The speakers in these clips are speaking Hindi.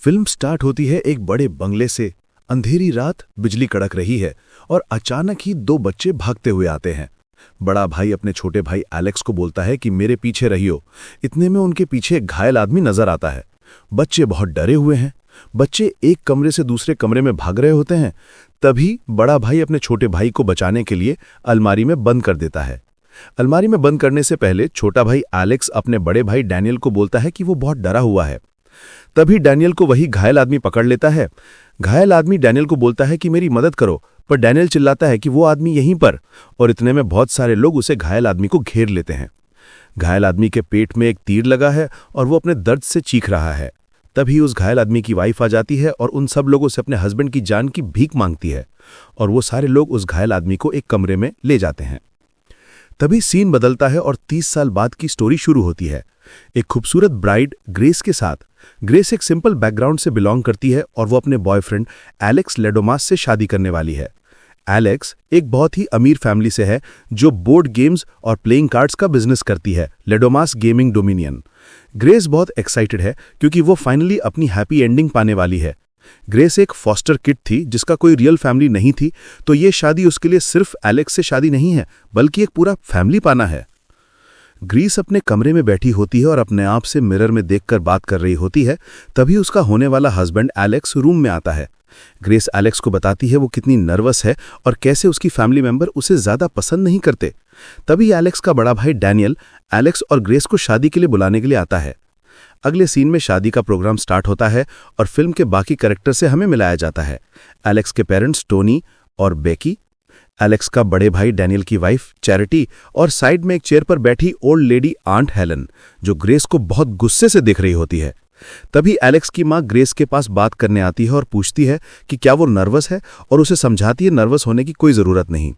फिल्म स्टार्ट होती है एक बड़े बंगले से। अंधेरी रात, बिजली कड़क रही है और अचानक ही दो बच्चे भागते हुए आते हैं। बड़ा भाई अपने छोटे भाई एलेक्स को बोलता है कि मेरे पीछे रहियो। इतने में उनके पीछे एक घायल आदमी नजर आता है। बच्चे बहुत डरे हुए हैं। बच्चे एक कमरे से दूसरे कमरे में भाग रहे होते हैं। तभी बड़ा भाई अपने छोटे भाई को बचाने के लिए अलमारी में बंद कर देता है। अलमारी में बंद करने से पहले छोटा भाई एलेक्स अपने बड़े भाई डैनियल को बोलता है कि वो बहुत डरा हुआ है। तभी डैनियल को वही घायल आदमी पकड़ लेता है। घायल आदमी डैनियल को बोलता है कि मेरी मदद करो, पर डैनियल चिल्लाता है कि वो आदमी यहीं पर, और इतने में बहुत सारे लोग उसे घायल आदमी को घेर लेते हैं। घायल आदमी के पेट में एक तीर लगा है और वो अपने दर्द से चीख रहा है। तभी उस घायल आदमी की वाइफ आ जाती है और उन सब लोगों से अपने हस्बैंड की जान की भीख मांगती है, और वो सारे लोग उस घायल आदमी को एक कमरे में ले जाते हैं। तभी सीन बदलता है और 30 साल बाद की स्टोरी शुरू होती है, एक खूबसूरत ब्राइड ग्रेस के साथ। ग्रेस एक सिंपल बैकग्राउंड से बिलोंग करती है और वो अपने बॉयफ्रेंड एलेक्स लेडोमास से शादी करने वाली है। एलेक्स एक बहुत ही अमीर फैमिली से है जो बोर्ड गेम्स और प्लेइंग कार्ड्स का बिजनेस करती है, लेडोमास गेमिंग डोमिनियन। ग्रेस बहुत एक्साइटेड है क्योंकि वो फाइनली अपनी हैप्पी एंडिंग पाने वाली है। ग्रेस एक फॉस्टर किड थी जिसका कोई रियल फैमिली नहीं थी, तो ये शादी उसके लिए सिर्फ एलेक्स से शादी नहीं है बल्कि एक पूरा फैमिली पाना है। ग्रेस अपने कमरे में बैठी होती है और अपने आप से मिरर में देखकर बात कर रही होती है। तभी उसका होने वाला हस्बैंड एलेक्स रूम में आता है। ग्रेस एलेक्स को बताती है वो कितनी नर्वस है और कैसे उसकी फैमिली मेंबर उसे ज्यादा पसंद नहीं करते। तभी एलेक्स का बड़ा भाई डैनियल एलेक्स और ग्रेस को शादी के लिए बुलाने के लिए आता है। अगले सीन में शादी का प्रोग्राम स्टार्ट होता है और फिल्म के बाकी कैरेक्टर से हमें मिलाया जाता है। एलेक्स के पेरेंट्स टोनी और बेकी, एलेक्स का बड़े भाई डैनियल की वाइफ चैरिटी, और साइड में एक चेयर पर बैठी ओल्ड लेडी आंट हेलन, जो ग्रेस को बहुत गुस्से से देख रही होती है। तभी एलेक्स की मां ग्रेस के पास बात करने आती है और पूछती है कि क्या वो नर्वस है, और उसे समझाती है नर्वस होने की कोई जरूरत नहीं।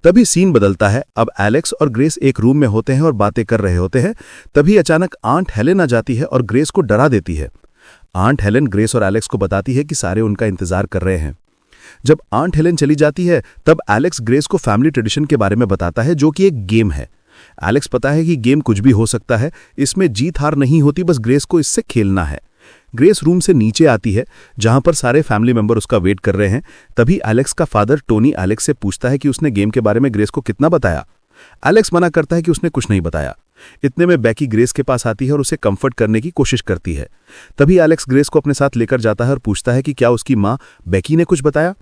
तभी सीन बदलता है। अब एलेक्स और ग्रेस एक रूम में होते हैं और बातें कर रहे होते हैं। तभी अचानक आंट हेलेन आ जाती है और ग्रेस को डरा देती है। आंट हेलेन ग्रेस और एलेक्स को बताती है कि सारे उनका इंतजार कर रहे हैं। जब आंट हेलेन चली जाती है तब एलेक्स ग्रेस को फैमिली ट्रेडिशन के बारे में बताता है, जो कि एक गेम है। एलेक्स पता है कि गेम कुछ भी हो सकता है, इसमें जीत हार नहीं होती, बस ग्रेस को इससे खेलना है। ग्रेस रूम से नीचे आती है जहां पर सारे फैमिली मेंबर उसका वेट कर रहे हैं। तभी एलेक्स का फादर टोनी एलेक्स से पूछता है कि उसने गेम के बारे में ग्रेस को कितना बताया। एलेक्स मना करता है कि उसने कुछ नहीं बताया। इतने में बेकी ग्रेस के पास आती है और उसे कंफर्ट करने की कोशिश करती है। तभी एलेक्स ग्रेस को अपने साथ लेकर जाता है और पूछता है कि क्या उसकी मां बेकी ने कुछ बताया।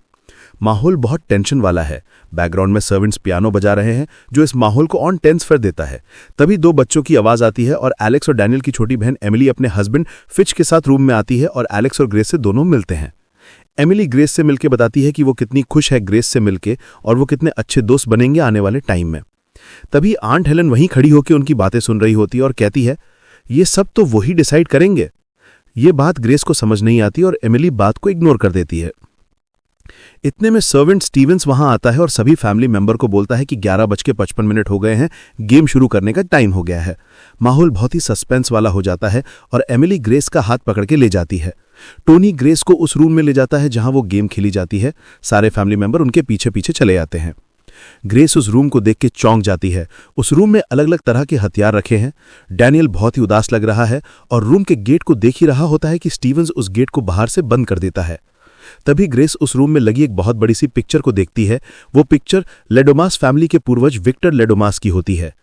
माहौल बहुत टेंशन वाला है। बैकग्राउंड में सर्वेंट्स पियानो बजा रहे हैं, जो इस माहौल को ऑन टेंस कर देता है। तभी दो बच्चों की आवाज आती है और एलेक्स और डैनियल की छोटी बहन एमिली अपने हस्बैंड फिच के साथ रूम में आती है और एलेक्स और ग्रेस से दोनों मिलते हैं। एमिली ग्रेस से मिलकर बताती है कि वो कितनी खुश है ग्रेस से मिलके और वो कितने अच्छे दोस्त बनेंगे आने वाले टाइम में। तभी आंट हेलन वहीं खड़ी होकर उनकी बातें सुन रही होती है और कहती है ये सब तो वही डिसाइड करेंगे। ये बात ग्रेस को समझ नहीं आती और एमिली बात को इग्नोर कर देती है। इतने में सर्वेंट स्टीवेंस वहां आता है और सभी फैमिली मेंबर को बोलता है कि 11:55 हो गए हैं, गेम शुरू करने का टाइम हो गया है। माहौल बहुत ही सस्पेंस वाला हो जाता है और एमिली ग्रेस का हाथ पकड़ के ले जाती है। टोनी ग्रेस को उस रूम में ले जाता है जहां वो गेम खेली जाती है। सारे फैमिली मेंबर उनके पीछे पीछे चले आते हैं। ग्रेस उस रूम को देख के चौंक जाती है। उस रूम में अलग अलग तरह के हथियार रखे हैं। डैनियल बहुत ही उदास लग रहा है और रूम के गेट को देख ही रहा होता है कि स्टीवेंस उस गेट को बाहर से बंद कर देता है। तभी ग्रेस उस रूम में लगी एक बहुत बड़ी सी पिक्चर को देखती है। वो पिक्चर लेडोमास फैमिली के पूर्वज विक्टर लेडोमास की होती है।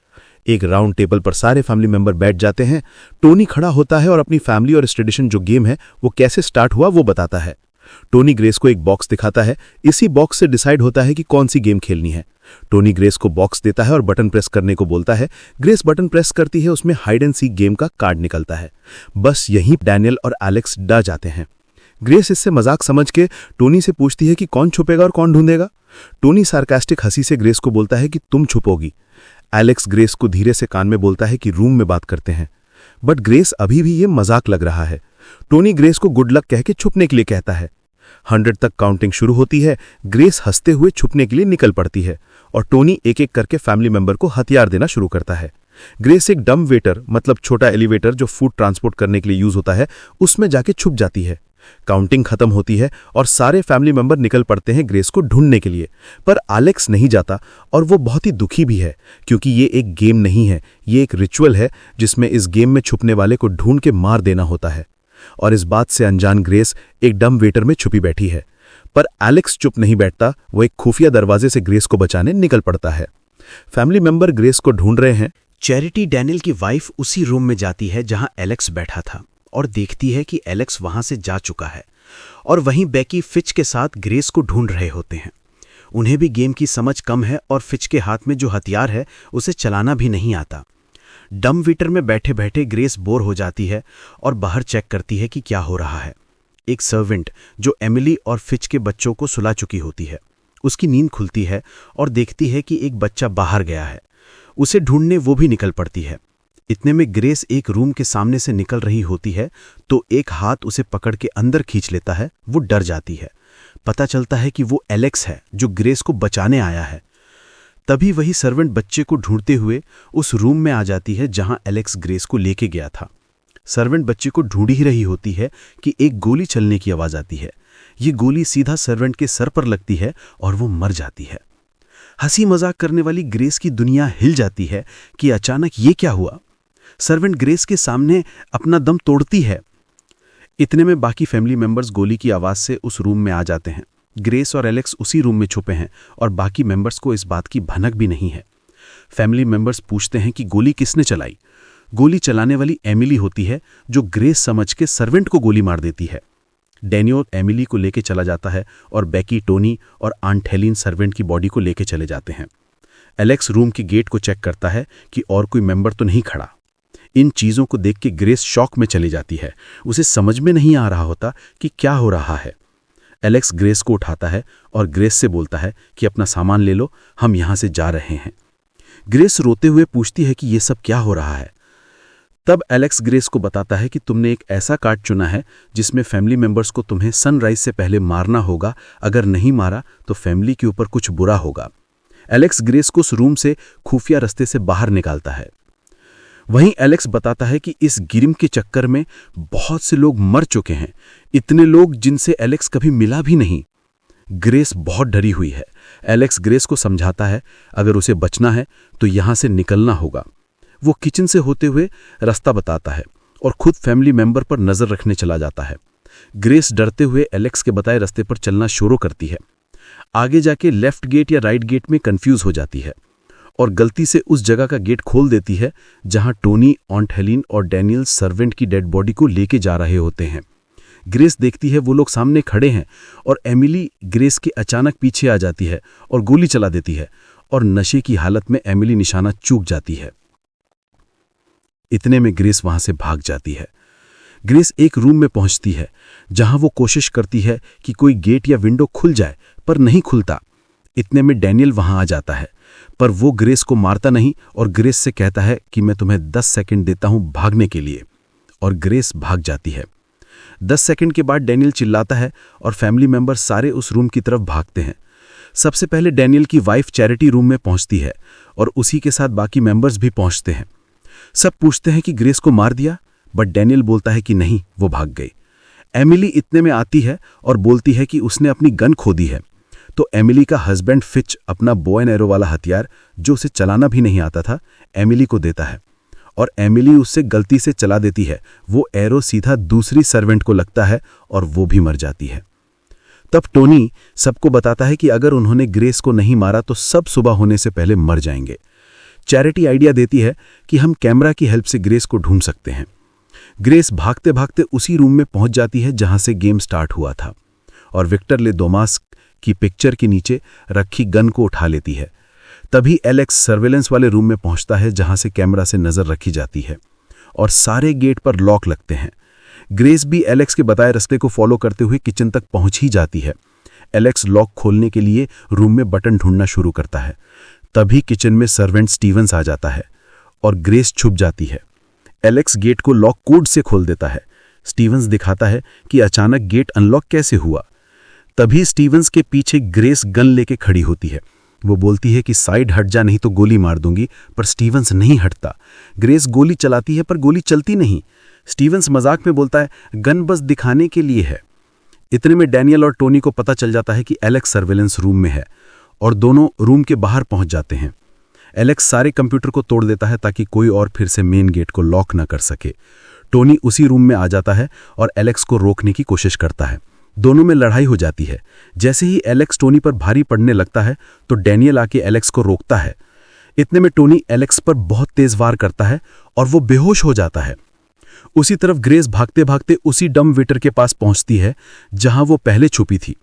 एक राउंड टेबल पर सारे फैमिली मेंबर बैठ जाते हैं। टोनी खड़ा होता है और अपनी फैमिली और इस ट्रेडिशन जो गेम है वो कैसे स्टार्ट हुआ वो बताता है। टोनी ग्रेस को एक बॉक्स दिखाता है। इसी बॉक्स से डिसाइड होता है कि कौन सी गेम खेलनी है। टोनी ग्रेस को बॉक्स देता है और बटन प्रेस करने को बोलता है। ग्रेस बटन प्रेस करती है, उसमें हाइड एंड सीक गेम का कार्ड निकलता है। बस यहीं डैनियल और एलेक्स डर जाते हैं। ग्रेस इससे मजाक समझ के टोनी से पूछती है कि कौन छुपेगा और कौन ढूंढेगा। टोनी सार्कास्टिक हंसी से ग्रेस को बोलता है कि तुम छुपोगी। एलेक्स ग्रेस को धीरे से कान में बोलता है कि रूम में बात करते हैं, बट ग्रेस अभी भी ये मजाक लग रहा है। टोनी ग्रेस को गुड लक कह के छुपने के लिए कहता है। 100 तक काउंटिंग शुरू होती है। ग्रेस हंसते हुए छुपने के लिए निकल पड़ती है और टोनी एक एक करके फैमिली मेंबर को हथियार देना शुरू करता है। ग्रेस एक डम वेटर, मतलब छोटा एलिवेटर जो फूड ट्रांसपोर्ट करने के लिए यूज होता है, उसमें जाके छुप जाती है। काउंटिंग खत्म होती है और सारे फैमिली मेंबर निकल पड़ते हैं ग्रेस को ढूंढने के लिए, पर एलेक्स नहीं जाता और वो बहुत ही दुखी भी है क्योंकि ये एक गेम नहीं है, ये एक रिचुअल है जिसमें इस गेम में छुपने वाले को ढूंढ के मार देना होता है। और इस बात से अनजान ग्रेस एक डम वेटर में छुपी बैठी है। पर एलेक्स चुप नहीं बैठता, वो एक खुफिया दरवाजे से ग्रेस को बचाने निकल पड़ता है। फैमिली मेंबर ग्रेस को ढूंढ रहे हैं। चैरिटी डैनियल की वाइफ उसी रूम में जाती है जहां एलेक्स बैठा था और देखती है कि एलेक्स वहां से जा चुका है और वहीं बेकी फिच के साथ ग्रेस को ढूंढ रहे होते हैं। उन्हें भी गेम की समझ कम है और फिच के हाथ में जो हथियार है उसे चलाना भी नहीं आता। डम वीटर में बैठे बैठे ग्रेस बोर हो जाती है और बाहर चेक करती है कि क्या हो रहा है। एक सर्वेंट जो एमिली और फिच के बच्चों को सुला चुकी होती है, उसकी नींद खुलती है और देखती है कि एक बच्चा बाहर गया है। उसे ढूंढने वो भी निकल पड़ती है। इतने में ग्रेस एक रूम के सामने से निकल रही होती है तो एक हाथ उसे पकड़ के अंदर खींच लेता है। वो डर जाती है। पता चलता है कि वो एलेक्स है जो ग्रेस को बचाने आया है। तभी वही सर्वेंट बच्चे को ढूंढते हुए उस रूम में आ जाती है जहां एलेक्स ग्रेस को लेके गया था। सर्वेंट बच्चे को ढूंढ ही रही होती है कि एक गोली चलने की आवाज आती है। ये गोली सीधा सर्वेंट के सर पर लगती है और वो मर जाती है। हंसी मजाक करने वाली ग्रेस की दुनिया हिल जाती है कि अचानक ये क्या हुआ। सर्वेंट ग्रेस के सामने अपना दम तोड़ती है। इतने में बाकी फैमिली मेंबर्स गोली की आवाज से उस रूम में आ जाते हैं। ग्रेस और एलेक्स उसी रूम में छुपे हैं और बाकी मेंबर्स को इस बात की भनक भी नहीं है। फैमिली मेंबर्स पूछते हैं कि गोली किसने चलाई। गोली चलाने वाली एमिली होती है जो ग्रेस समझ के सर्वेंट को गोली मार देती है। डैनियल एमिली को लेके चला जाता है और बेकी, टोनी और आंट हेलिन सर्वेंट की बॉडी को लेके चले जाते हैं। एलेक्स रूम के गेट को चेक करता है कि और कोई मेंबर तो नहीं खड़ा। इन चीजों को देख के ग्रेस शॉक में चली जाती है। उसे समझ में नहीं आ रहा होता कि क्या हो रहा है। एलेक्स ग्रेस को उठाता है और ग्रेस से बोलता है कि अपना सामान ले लो, हम यहां से जा रहे हैं। ग्रेस रोते हुए पूछती है कि यह सब क्या हो रहा है। तब एलेक्स ग्रेस को बताता है कि तुमने एक ऐसा कार्ड चुना है जिसमें फैमिली मेंबर्स को तुम्हें सनराइज से पहले मारना होगा। अगर नहीं मारा तो फैमिली के ऊपर कुछ बुरा होगा। एलेक्स ग्रेस को उस रूम से खुफिया रास्ते से बाहर निकालता है। वहीं एलेक्स बताता है कि इस गेम के चक्कर में बहुत से लोग मर चुके हैं, इतने लोग जिनसे एलेक्स कभी मिला भी नहीं। ग्रेस बहुत डरी हुई है। एलेक्स ग्रेस को समझाता है अगर उसे बचना है तो यहां से निकलना होगा। वो किचन से होते हुए रास्ता बताता है और खुद फैमिली मेंबर पर नजर रखने चला जाता है। ग्रेस डरते हुए एलेक्स के बताए रास्ते पर चलना शुरू करती है। आगे जाके लेफ्ट गेट या राइट गेट में कंफ्यूज हो जाती है और गलती से उस जगह का गेट खोल देती है जहां टोनी, ऑन्ट हेलिन और डैनियल सर्वेंट की डेड बॉडी को लेके जा रहे होते हैं। ग्रेस देखती है वो लोग सामने खड़े हैं और एमिली ग्रेस के अचानक पीछे आ जाती है और गोली चला देती है और नशे की हालत में एमिली निशाना चूक जाती है। इतने में ग्रेस वहां से भाग जाती है। ग्रेस एक रूम में पहुंचती है जहां वो कोशिश करती है कि कोई गेट या विंडो खुल जाए पर नहीं खुलता। इतने में डैनियल वहां आ जाता है पर वो ग्रेस को मारता नहीं और ग्रेस से कहता है कि मैं तुम्हें 10 सेकंड देता हूं भागने के लिए, और ग्रेस भाग जाती है। 10 सेकंड के बाद डैनियल चिल्लाता है और फैमिली मेंबर सारे उस रूम की तरफ भागते हैं। सबसे पहले डैनियल की वाइफ चैरिटी रूम में पहुंचती है और उसी के साथ बाकी मेंबर्स भी पहुंचते हैं। सब पूछते हैं कि ग्रेस को मार दिया, बट डैनियल बोलता है कि नहीं, वो भाग गई। एमिली इतने में आती है और बोलती है कि उसने अपनी गन खो दी है। तो एमिली का हस्बैंड फिच अपना बो एंड एरो वाला हथियार, जो उसे चलाना भी नहीं आता था, एमिली को देता है और एमिली उससे गलती से चला देती है। वो एरो सीधा दूसरी सर्वेंट को लगता है और वो भी मर जाती है। तब टोनी सबको बताता है कि अगर उन्होंने ग्रेस को नहीं मारा तो सब सुबह होने से पहले मर जाएंगे। चैरिटी आइडिया देती है कि हम कैमरा की हेल्प से ग्रेस को ढूंढ सकते हैं। ग्रेस भागते भागते उसी रूम में पहुंच जाती है जहां से गेम स्टार्ट हुआ था और विक्टर ले दोमास की पिक्चर के नीचे रखी गन को उठा लेती है। तभी एलेक्स सर्वेलेंस वाले रूम में पहुंचता है जहां से कैमरा से नजर रखी जाती है और सारे गेट पर लॉक लगते हैं। ग्रेस भी एलेक्स के बताए रास्ते को फॉलो करते हुए किचन तक पहुंच ही जाती है। एलेक्स लॉक खोलने के लिए रूम में बटन ढूंढना शुरू करता है। तभी किचन में सर्वेंट स्टीवंस आ जाता है और ग्रेस छुप जाती है। एलेक्स गेट को लॉक कोड से खोल देता है। स्टीवंस दिखाता है कि अचानक गेट अनलॉक कैसे हुआ। तभी स्टीवंस के पीछे ग्रेस गन लेके खड़ी होती है। वो बोलती है कि साइड हट जा नहीं तो गोली मार दूंगी, पर स्टीवंस नहीं हटता। ग्रेस गोली चलाती है पर गोली चलती नहीं। स्टीवंस मजाक में बोलता है गन बस दिखाने के लिए है। इतने में डैनियल और टोनी को पता चल जाता है कि एलेक्स सर्वेलेंस रूम में है और दोनों रूम के बाहर पहुंच जाते हैं। एलेक्स सारे कंप्यूटर को तोड़ देता है ताकि कोई और फिर से मेन गेट को लॉक न कर सके। टोनी उसी रूम में आ जाता है और एलेक्स को रोकने की कोशिश करता है। दोनों में लड़ाई हो जाती है। जैसे ही एलेक्स टोनी पर भारी पड़ने लगता है तो डैनियल आके एलेक्स को रोकता है। इतने में टोनी एलेक्स पर बहुत तेज वार करता है और वो बेहोश हो जाता है। उसी तरफ ग्रेस भागते भागते उसी डम वेटर के पास पहुंचती है जहां वो पहले छुपी थी।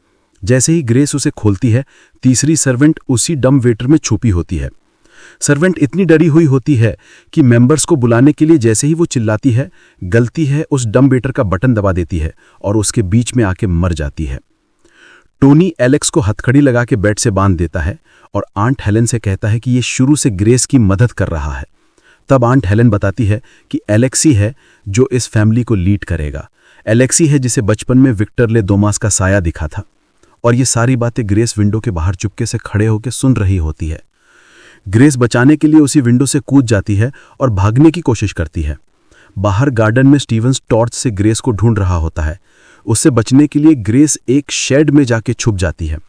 जैसे ही ग्रेस उसे खोलती है, तीसरी सर्वेंट उसी डम वेटर में छुपी होती है। सर्वेंट इतनी डरी हुई होती है कि मेंबर्स को बुलाने के लिए जैसे ही वो चिल्लाती है, गलती है उस डम वेटर का बटन दबा देती है और उसके बीच में आके मर जाती है। टोनी एलेक्स को हथकड़ी लगा के बेड से बांध देता है और आंट हेलेन से कहता है कि ये शुरू से ग्रेस की मदद कर रहा है। तब आंट हेलेन बताती है कि एलेक्सी है जो इस फैमिली को लीड करेगा। एलेक्सी है जिसे बचपन में विक्टर ले दोमास का साया दिखा था। और ये सारी बातें ग्रेस विंडो के बाहर चुपके से खड़े होकर सुन रही होती है। ग्रेस बचाने के लिए उसी विंडो से कूद जाती है और भागने की कोशिश करती है। बाहर गार्डन में स्टीवंस टॉर्च से ग्रेस को ढूंढ रहा होता है। उससे बचने के लिए ग्रेस एक शेड में जाके छुप जाती है।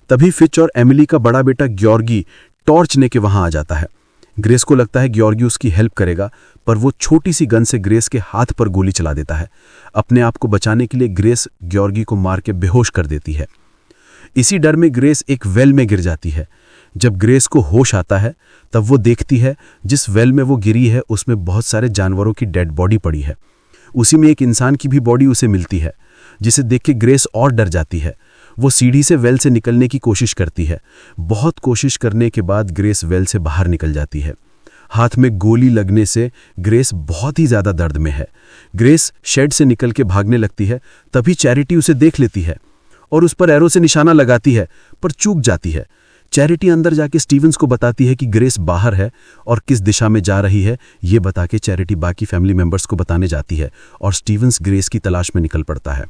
तभी फिच और एमिली का बड़ा बेटा ग्योर्गी टॉर्च लेके वहां आ जाता है। ग्रेस को लगता है ग्योर्गी उसकी हेल्प करेगा, पर वो छोटी सी गन से ग्रेस के हाथ पर गोली चला देता है। अपने आप को बचाने के लिए ग्रेस ग्योर्गी को मार के बेहोश कर देती है। इसी डर में ग्रेस एक वेल में गिर जाती है। जब ग्रेस को होश आता है तब वो देखती है जिस वेल में वो गिरी है उसमें बहुत सारे जानवरों की डेड बॉडी पड़ी है। उसी में एक इंसान की भी बॉडी उसे मिलती है, जिसे देख के ग्रेस और डर जाती है। वो सीढ़ी से वेल से निकलने की कोशिश करती है। बहुत कोशिश करने के बाद ग्रेस वेल से बाहर निकल जाती है। हाथ में गोली लगने से ग्रेस बहुत ही ज्यादा दर्द में है। ग्रेस शेड से निकल के भागने लगती है। तभी चैरिटी उसे देख लेती है और उस पर एरो से निशाना लगाती है, पर चूक जाती है। चैरिटी अंदर जाके स्टीवंस को बताती है कि ग्रेस बाहर है और किस दिशा में जा रही है। ये बता के चैरिटी बाकी फैमिली मेंबर्स को बताने जाती है और स्टीवंस ग्रेस की तलाश में निकल पड़ता है।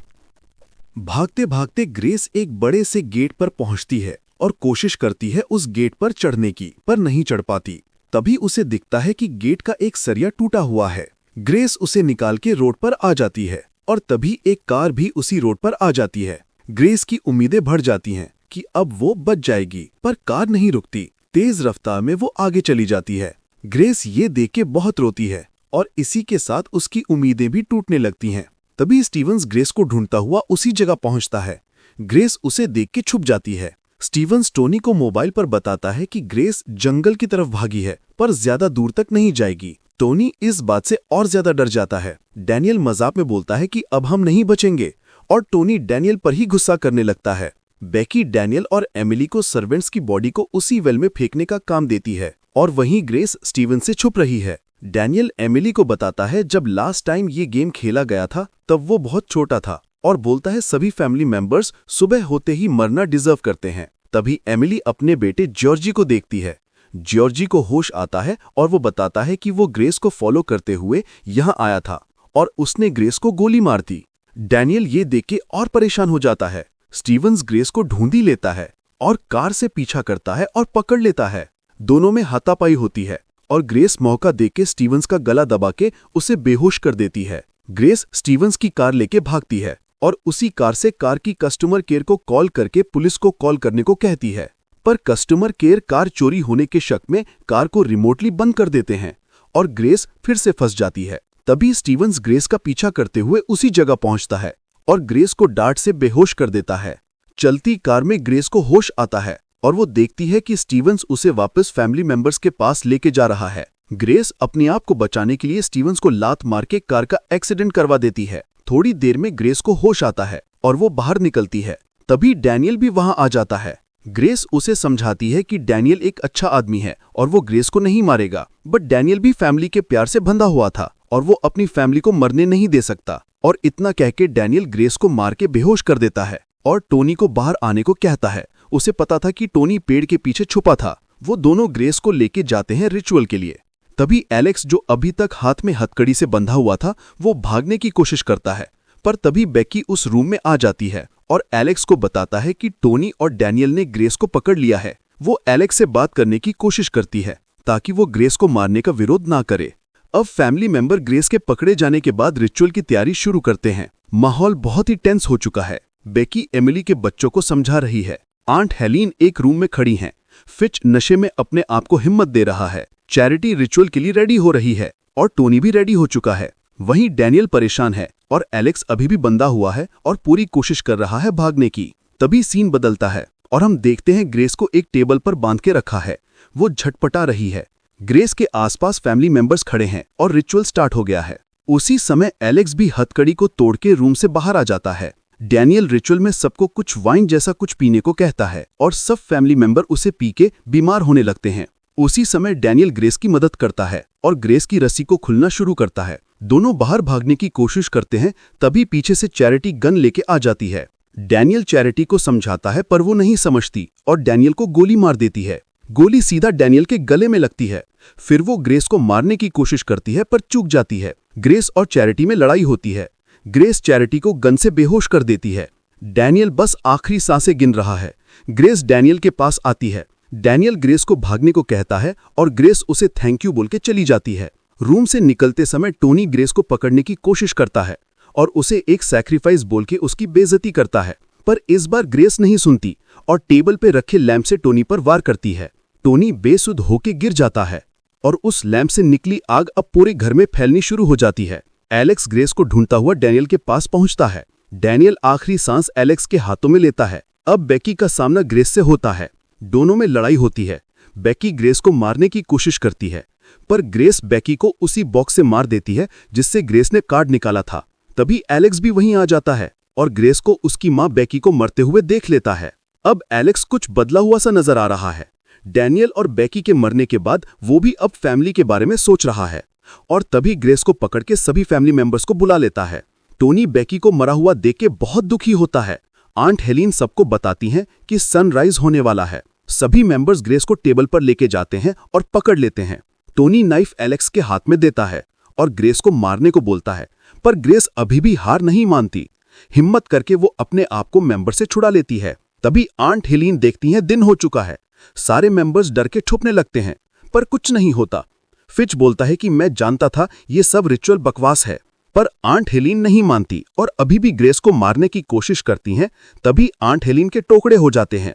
भागते भागते ग्रेस एक बड़े से गेट पर पहुंचती है और कोशिश करती है उस गेट पर चढ़ने की, पर नहीं चढ़ पाती। तभी उसे दिखता है कि गेट का एक सरिया टूटा हुआ है। ग्रेस उसे निकाल के रोड पर आ जाती है और तभी एक कार भी उसी रोड पर आ जाती है। ग्रेस की उम्मीदें बढ़ जाती हैं कि अब वो बच जाएगी, पर कार नहीं रुकती। तेज रफ्तार में वो आगे चली जाती है। ग्रेस ये देख के बहुत रोती है और इसी के साथ उसकी उम्मीदें भी टूटने लगती हैं। तभी स्टीवंस ग्रेस को ढूंढता हुआ उसी जगह पहुंचता है। ग्रेस उसे देख के छुप जाती है। स्टीवंस टोनी को मोबाइल पर बताता है कि ग्रेस जंगल की तरफ भागी है, पर ज्यादा दूर तक नहीं जाएगी। टोनी इस बात से और ज्यादा डर जाता है। डैनियल मजाक में बोलता है कि अब हम नहीं बचेंगे और टोनी डैनियल पर ही गुस्सा करने लगता है। बेकी डैनियल और एमिली को सर्वेंट्स की बॉडी को उसी वेल में फेंकने का काम देती है और वहीं ग्रेस स्टीवन से छुप रही है। डैनियल एमिली को बताता है जब लास्ट टाइम ये गेम खेला गया था तब वो बहुत छोटा था और बोलता है सभी फैमिली मेंबर्स सुबह होते ही मरना डिजर्व करते हैं। तभी एमिली अपने बेटे जॉर्जी को देखती है। जॉर्जी को होश आता है और वो बताता है कि वो ग्रेस को फॉलो करते हुए यहाँ आया था और उसने ग्रेस को गोली मार दी। डैनियल ये देख के और परेशान हो जाता है। स्टीवंस ग्रेस को ढूंढ ही लेता है और कार से पीछा करता है और पकड़ लेता है। दोनों में हाथापाई होती है और ग्रेस मौका देख के स्टीवंस का गला दबा के उसे बेहोश कर देती है। ग्रेस स्टीवंस की कार लेके भागती है और उसी कार से कार की कस्टमर केयर को कॉल करके पुलिस को कॉल करने को कहती है, पर कस्टमर केयर कार चोरी होने के शक में कार को रिमोटली बंद कर देते हैं और ग्रेस फिर से फंस जाती है। तभी स्टीवंस ग्रेस का पीछा करते हुए उसी जगह पहुंचता है और ग्रेस को डांट से बेहोश कर देता है। चलती कार में ग्रेस को होश आता है और वो देखती है कि स्टीवंस उसे वापस फैमिली मेंबर्स के पास लेके जा रहा है। ग्रेस अपने आप को बचाने के लिए स्टीवंस को लात मार के कार का एक्सीडेंट करवा देती है। थोड़ी देर में ग्रेस को होश आता है और वो बाहर निकलती है। तभी डैनियल भी वहां आ जाता है। ग्रेस उसे समझाती है कि डैनियल एक अच्छा आदमी है और वो ग्रेस को नहीं मारेगा, बट डैनियल भी फैमिली के प्यार से बंधा हुआ था और वो अपनी फैमिली को मरने नहीं दे सकता। और इतना कह के डैनियल ग्रेस को मार के बेहोश कर देता है और टोनी को बाहर आने को कहता है। उसे पता था कि टोनी पेड़ के पीछे छुपा था। वो दोनों ग्रेस को लेके जाते हैं रिचुअल के लिए। तभी एलेक्स, जो अभी तक हाथ में हथकड़ी से बंधा हुआ था, वो भागने की कोशिश करता है, पर तभी बेकी उस रूम में आ जाती है और एलेक्स को बताता है कि टोनी और डैनियल ने ग्रेस को पकड़ लिया है। वो एलेक्स से बात करने की कोशिश करती है ताकि वो ग्रेस को मारने का विरोध ना करे। अब फैमिली मेंबर ग्रेस के पकड़े जाने के बाद रिचुअल की तैयारी शुरू करते हैं। माहौल बहुत ही टेंस हो चुका है। बेकी एमिली के बच्चों को समझा रही है। आंट हेलीन एक रूम में खड़ी हैं। फिच नशे में अपने आप को हिम्मत दे रहा है। चैरिटी रिचुअल के लिए रेडी हो रही है और टोनी भी रेडी हो चुका है। वहीं डैनियल परेशान है और एलेक्स अभी भी बंधा हुआ है और पूरी कोशिश कर रहा है भागने की। तभी सीन बदलता है और हम देखते हैं ग्रेस को एक टेबल पर बांध के रखा है। वो झटपटा रही है। ग्रेस के आसपास फैमिली मेंबर्स खड़े हैं और रिचुअल स्टार्ट हो गया है। उसी समय एलेक्स भी हथकड़ी को तोड़ के रूम से बाहर आ जाता है। डैनियल रिचुअल में सबको कुछ वाइन जैसा कुछ पीने को कहता है और सब फैमिली मेंबर उसे पी के बीमार होने लगते हैं। उसी समय डैनियल ग्रेस की मदद करता है और ग्रेस की रस्सी को खुलना शुरू करता है। दोनों बाहर भागने की कोशिश करते हैं, तभी पीछे से चैरिटी गन लेके आ जाती है। डैनियल चैरिटी को समझाता है पर वो नहीं समझती और डैनियल को गोली मार देती है। गोली सीधा डैनियल के गले में लगती है। फिर वो ग्रेस को मारने की कोशिश करती है पर चूक जाती है। ग्रेस और चैरिटी में लड़ाई होती है। ग्रेस चैरिटी को गन से बेहोश कर देती है। डैनियल बस आखिरी सांसें गिन रहा है। ग्रेस डैनियल के पास आती है। डैनियल ग्रेस को भागने को कहता है और ग्रेस उसे थैंक यू बोल के चली जाती है। रूम से निकलते समय टोनी ग्रेस को पकड़ने की कोशिश करता है और उसे एक सैक्रिफाइस बोल के उसकी बेइज्जती करता है, पर इस बार ग्रेस नहीं सुनती और टेबल पे रखे लैंप से टोनी पर वार करती है। टोनी बेसुध होके गिर जाता है और उस लैंप से निकली आग अब पूरे घर में फैलनी शुरू हो जाती है। एलेक्स ग्रेस को ढूंढता हुआ डैनियल के पास पहुंचता है। डैनियल आखिरी सांस एलेक्स के हाथों में लेता है। अब बेकी का सामना ग्रेस से होता है। दोनों में लड़ाई होती है। बेकी ग्रेस को मारने की कोशिश करती है, पर ग्रेस बेकी को उसी बॉक्स से मार देती है जिससे ग्रेस ने कार्ड निकाला था। तभी एलेक्स भी वहीं आ जाता है और ग्रेस को उसकी मां बेकी को मरते हुए देख लेता है। अब एलेक्स कुछ बदला हुआ सा नजर आ रहा है। डैनियल और बेकी के मरने के बाद वो भी अब फैमिली के बारे में सोच रहा है और तभी ग्रेस को पकड़ के सभी फैमिली मेंबर्स को बुला लेता है। टोनी बेकी को मरा हुआ देख के बहुत दुखी होता है। आंट हेलीन सबको बताती हैं कि सनराइज होने वाला है। सभी मेंबर्स ग्रेस को टेबल पर लेके जाते हैं और पकड़ लेते हैं। टोनी नाइफ एलेक्स के हाथ में देता है और ग्रेस को मारने को बोलता है, पर ग्रेस अभी भी हार नहीं मानती। हिम्मत करके वो अपने आप को मेंबर से छुड़ा लेती है। तभी आंट हेलीन देखती हैं दिन हो चुका है। सारे मेंबर्स डर के छुपने लगते हैं, पर कुछ नहीं होता। फिच बोलता है कि मैं जानता था ये सब रिचुअल बकवास है, पर आंट हेलीन नहीं मानती और अभी भी ग्रेस को मारने की कोशिश करती हैं। तभी आंट हेलीन के टुकड़े हो जाते हैं।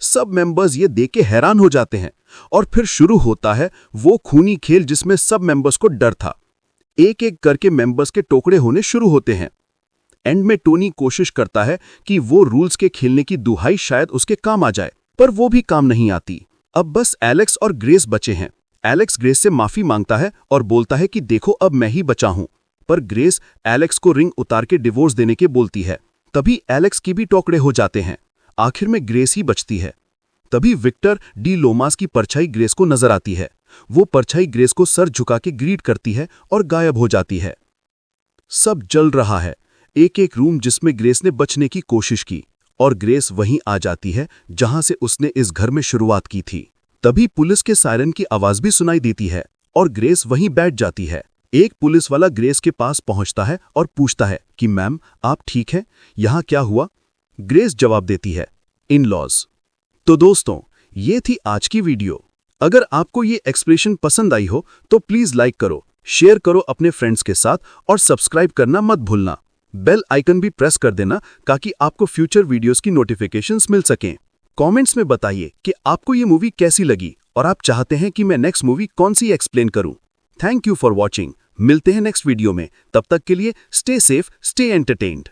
सब मेंबर्स ये देख के हैरान हो जाते हैं और फिर शुरू होता है वो खूनी खेल जिसमें सब मेंबर्स को डर था। एक एक करके मेंबर्स के टुकड़े होने शुरू होते हैं। एंड में टोनी कोशिश करता है कि वो रूल्स के खेलने की दुहाई शायद उसके काम आ जाए, पर वो भी काम नहीं आती। अब बस एलेक्स और ग्रेस बचे हैं। एलेक्स ग्रेस से माफी मांगता है और बोलता है कि देखो अब मैं ही बचा हूं, पर ग्रेस एलेक्स को रिंग उतार के डिवोर्स देने के बोलती है। तभी एलेक्स की भी टुकड़े हो जाते हैं। आखिर में ग्रेस ही बचती है। तभी विक्टर डी लोमास की परछाई ग्रेस को नजर आती है। वो परछाई ग्रेस को सर झुका के ग्रीट करती है और गायब हो जाती है। सब जल रहा है। एक एक रूम जिसमें ग्रेस ने बचने की कोशिश की और ग्रेस वहीं आ जाती है जहां से उसने इस घर में शुरुआत की थी। तभी पुलिस के सायरन की आवाज भी सुनाई देती है और ग्रेस वहीं बैठ जाती है। एक पुलिस वाला ग्रेस के पास पहुंचता है और पूछता है कि मैम आप ठीक हैं, यहां क्या हुआ? ग्रेस जवाब देती है, इन लॉज। तो दोस्तों, ये थी आज की वीडियो। अगर आपको ये एक्सप्रेशन पसंद आई हो तो प्लीज लाइक करो, शेयर करो अपने फ्रेंड्स के साथ और सब्सक्राइब करना मत भूलना। बेल आइकन भी प्रेस कर देना ताकि आपको फ्यूचर वीडियोस की नोटिफिकेशंस मिल सकें। कमेंट्स में बताइए कि आपको ये मूवी कैसी लगी और आप चाहते हैं कि मैं नेक्स्ट मूवी कौन सी एक्सप्लेन करूं। Thank you for watching. मिलते हैं नेक्स्ट वीडियो में। तब तक के लिए स्टे सेफ, स्टे एंटरटेन्ड।